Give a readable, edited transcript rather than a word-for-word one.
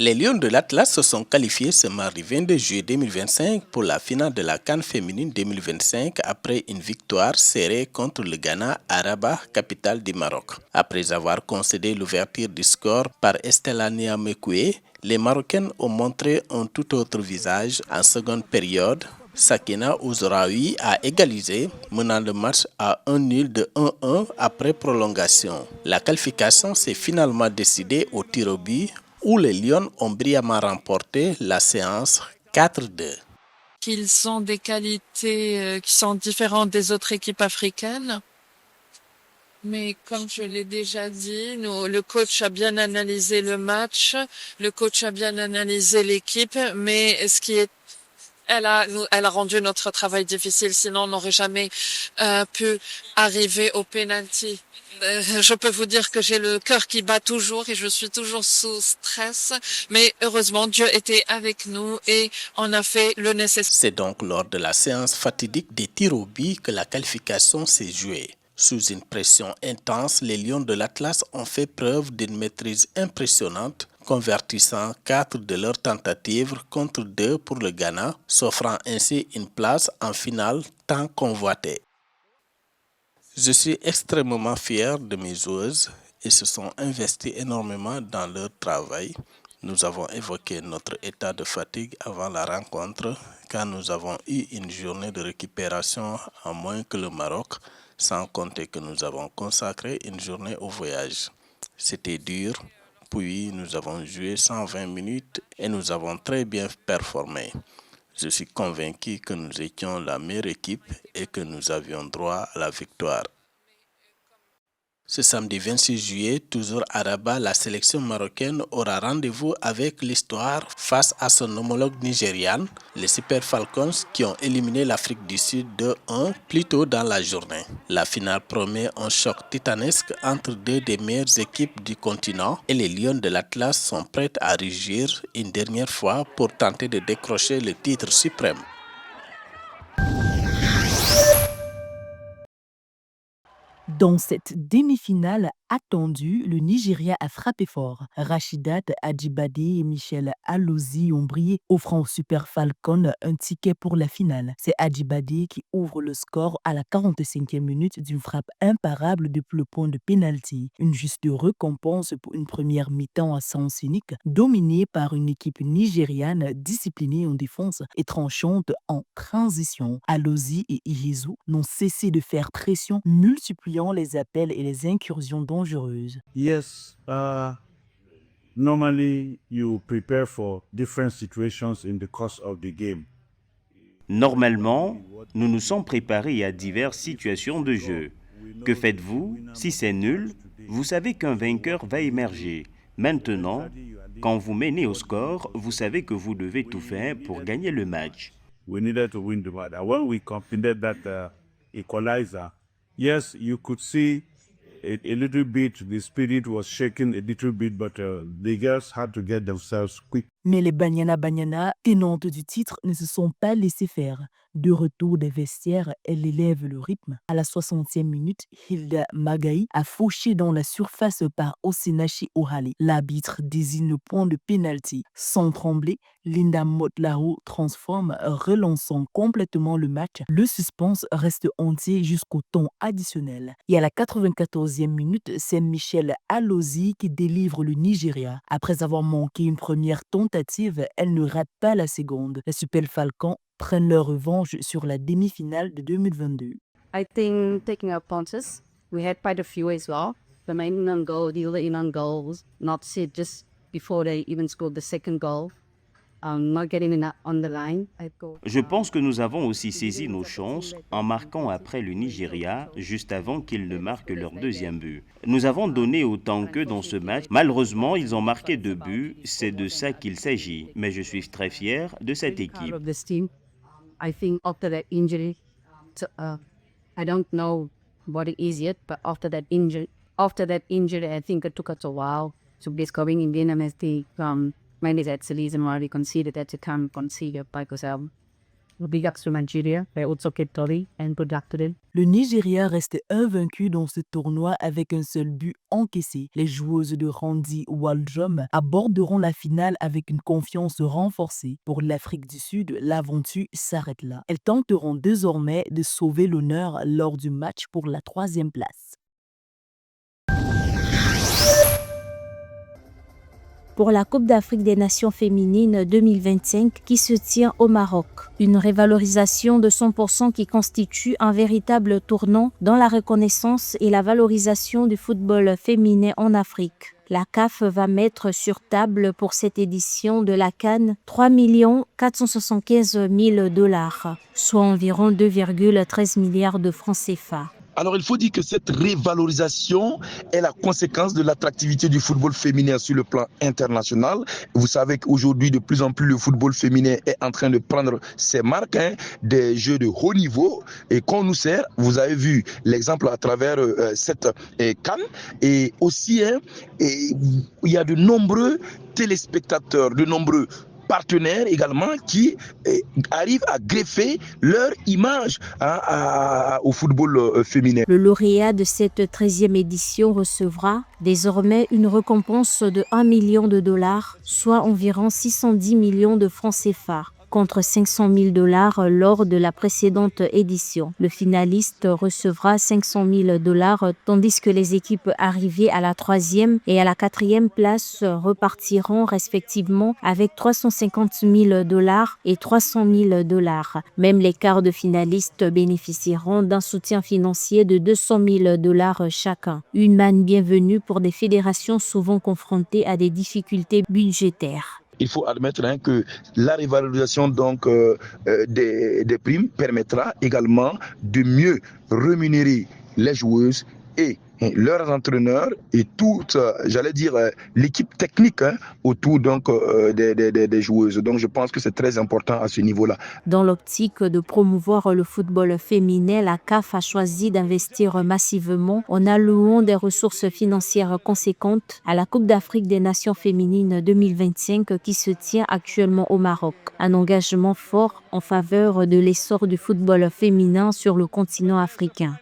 Les Lions de l'Atlas se sont qualifiés ce mardi 22 juillet 2025 pour la finale de la CAN féminine 2025 après une victoire serrée contre le Ghana à Rabat, capitale du Maroc. Après avoir concédé l'ouverture du score par Estella Niamekoué, les Marocaines ont montré un tout autre visage en seconde période. Sakina Ouzraoui a égalisé, menant le match à un nul de 1-1 après prolongation. La qualification s'est finalement décidée au tir au but où les Lions ont brillamment remporté la séance 4-2. Qu'ils ont des qualités qui sont différentes des autres équipes africaines. Mais comme je l'ai déjà dit, le coach a bien analysé le match, le coach a bien analysé l'équipe, mais elle a rendu notre travail difficile, sinon on n'aurait jamais pu arriver au penalty. Je peux vous dire que j'ai le cœur qui bat toujours et je suis toujours sous stress, mais heureusement Dieu était avec nous et on a fait le nécessaire. C'est donc lors de la séance fatidique des tirs au but que la qualification s'est jouée. Sous une pression intense, les Lions de l'Atlas ont fait preuve d'une maîtrise impressionnante, convertissant 4 de leurs tentatives contre 2 pour le Ghana, s'offrant ainsi une place en finale tant convoitée. Je suis extrêmement fier de mes joueuses et se sont investies énormément dans leur travail. Nous avons évoqué notre état de fatigue avant la rencontre car nous avons eu une journée de récupération en moins que le Maroc, sans compter que nous avons consacré une journée au voyage. C'était dur, puis nous avons joué 120 minutes et nous avons très bien performé. Je suis convaincu que nous étions la meilleure équipe et que nous avions droit à la victoire. Ce samedi 26 juillet, toujours à Rabat, la sélection marocaine aura rendez-vous avec l'histoire face à son homologue nigériane, les Super Falcons qui ont éliminé l'Afrique du Sud 2-1 plus tôt dans la journée. La finale promet un choc titanesque entre deux des meilleures équipes du continent et les Lions de l'Atlas sont prêtes à rugir une dernière fois pour tenter de décrocher le titre suprême. Dans cette demi-finale attendue, le Nigeria a frappé fort. Rachidat Adjibade et Michel Alozi ont brillé, offrant aux Super Falcons un ticket pour la finale. C'est Adjibade qui ouvre le score à la 45e minute d'une frappe imparable depuis le point de pénalty. Une juste récompense pour une première mi-temps à sens unique, dominée par une équipe nigériane disciplinée en défense et tranchante en transition. Alozi et Ihezu n'ont cessé de faire pression, multipliant les appels et les incursions dangereuses. Yes, normally you prepare for different situations in the course of the game. Normalement, nous nous sommes préparés à diverses situations de jeu. Que faites-vous? Si c'est nul, vous savez qu'un vainqueur va émerger. Maintenant, quand vous menez au score, vous savez que vous devez tout faire pour gagner le match. We needed to win the match. And when we completed that equalizer, yes, you could see a little bit, the spirit was shaking a little bit, but the girls had to get themselves quick. Mais les Banyana, tenantes du titre, ne se sont pas laissées faire. De retour des vestiaires, elles élèvent le rythme. À la 60e minute, Hilda Magaï a fauché dans la surface par Osinachi Ohale. L'arbitre désigne le point de pénalty. Sans trembler, Linda Motlaro transforme, relançant complètement le match. Le suspense reste entier jusqu'au temps additionnel. Et à la 94e minute, c'est Michel Alozi qui délivre le Nigeria. Après avoir manqué une première tentative, elle ne rate pas la seconde. Les Super Falcons prennent leur revanche sur la demi-finale de 2022. I think taking up punches, we had quite a few as well. The main on goal, the other in on goals, not sit just before they even scored the second goal. Not getting in on the line. Je pense que nous avons aussi saisi nos chances en marquant après le Nigeria, juste avant qu'ils ne marquent leur deuxième but. Nous avons donné autant qu'eux dans ce match. Malheureusement, ils ont marqué 2 buts. C'est de ça qu'il s'agit. Mais je suis très fier de cette équipe. I think after that injury, I don't know what it is yet, but after that injury, I think it took us a while to be scoring in Vietnam as the mainly that's the reason why we conceded that to come concede by ourselves. Big ups to Nigeria. They also kept Tori and produced it. Le Nigeria reste invaincu dans ce tournoi avec un seul but encaissé. Les joueuses de Randy Waldrum aborderont la finale avec une confiance renforcée. Pour l'Afrique du Sud, l'aventure s'arrête là. Elles tenteront désormais de sauver l'honneur lors du match pour la 3e place. Pour la Coupe d'Afrique des Nations féminines 2025 qui se tient au Maroc. Une révalorisation de 100% qui constitue un véritable tournant dans la reconnaissance et la valorisation du football féminin en Afrique. La CAF va mettre sur table pour cette édition de la CAN 3 475 000 $, soit environ 2,13 milliards de francs CFA. Alors, il faut dire que cette révalorisation est la conséquence de l'attractivité du football féminin sur le plan international. Vous savez qu'aujourd'hui, de plus en plus, le football féminin est en train de prendre ses marques, des jeux de haut niveau. Et qu'on nous sert, vous avez vu l'exemple à travers cette CAN. Et aussi, il y a de nombreux téléspectateurs, de nombreux partenaires également qui arrivent à greffer leur image au football féminin. Le lauréat de cette 13e édition recevra désormais une récompense de 1 million de $, soit environ 610 millions de francs CFA. Contre 500 000 $ lors de la précédente édition. Le finaliste recevra 500 000 $, tandis que les équipes arrivées à la 3e et à la 4e place repartiront respectivement avec 350 000 $ et 300 000 $. Même les quarts de finalistes bénéficieront d'un soutien financier de 200 000 $ chacun. Une manne bienvenue pour des fédérations souvent confrontées à des difficultés budgétaires. Il faut admettre que la révalorisation des primes permettra également de mieux rémunérer les joueuses et leurs entraîneurs et toute, l'équipe technique autour des joueuses. Donc je pense que c'est très important à ce niveau-là. Dans l'optique de promouvoir le football féminin, la CAF a choisi d'investir massivement en allouant des ressources financières conséquentes à la Coupe d'Afrique des Nations féminines 2025 qui se tient actuellement au Maroc. Un engagement fort en faveur de l'essor du football féminin sur le continent africain.